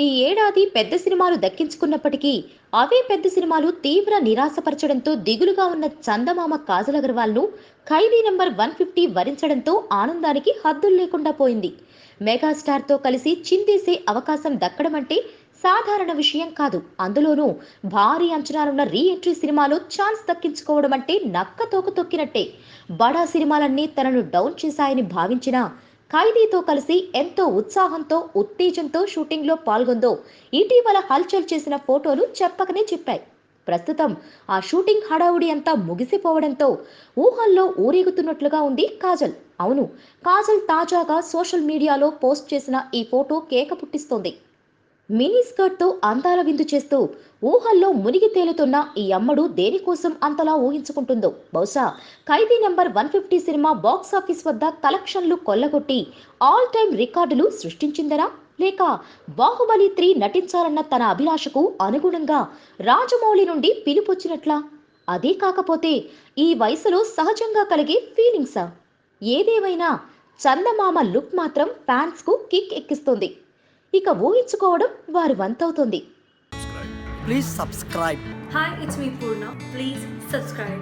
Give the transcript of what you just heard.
ఈ ఏడాది పెద్ద సినిమాలు దక్కించుకున్నప్పటికీ అవే పెద్ద సినిమాలు తీవ్ర నిరాశపరచడంతో దిగులుగా ఉన్న చందమామ కాజల్ అగర్వాల్ ను ఖైదీ నెంబర్ 150 వరించడంతో ఆనందానికి హద్దులు లేకుండా పోయింది. మెగాస్టార్ తో కలిసి చిందేసే అవకాశం దక్కడం అంటే సాధారణ విషయం కాదు. అందులోనూ భారీ అంచనాలున్న రీ ఎంట్రీ సినిమాలో ఛాన్స్ దక్కించుకోవడం అంటే నక్క తోక తొక్కినట్టే. బడా సినిమాలన్నీ తనను డౌన్ చేశాయని భావించిన ఖైదీతో కలిసి ఎంతో ఉత్సాహంతో ఉత్తేజంతో షూటింగ్లో పాల్గొందో ఇటీవల హల్చల్ చేసిన ఫోటోలు చెప్పకనే చెప్పాయి. ప్రస్తుతం ఆ షూటింగ్ హడావుడి అంతా ముగిసిపోవడంతో ఊహల్లో ఊరేగుతున్నట్లుగా ఉంది కాజల్. అవును, కాజల్ తాజాగా సోషల్ మీడియాలో పోస్ట్ చేసిన ఈ ఫోటో కేక పుట్టిస్తోంది. మినీ స్కర్ట్ తో అందాల విందు చేస్తూ ఊహల్లో మునిగి తేలుతున్న ఈ అమ్మడు దేనికోసం అంతలా ఊహించుకుంటుందో. బహుశా ఖైదీ నెంబర్ 150 సినిమా బాక్సాఫీస్ వద్ద కలెక్షన్లు కొల్లగొట్టి ఆల్ టైమ్ రికార్డులు సృష్టించిందరా, లేక బాహుబలి 3 నటించాలన్న తన అభిలాషకు అనుగుణంగా రాజమౌళి నుండి పిలుపొచ్చినట్లా? అదే కాకపోతే ఈ వయసులో సహజంగా కలిగే ఫీలింగ్సా? ఏదేమైనా చందమామ లుక్ మాత్రం ఫ్యాన్స్ కు కిక్ ఎక్కిస్తుంది. ఇక ఊహించుకోవడం వారి వంతవుతుంది. Please subscribe. Hi, it's me Purna. Please subscribe.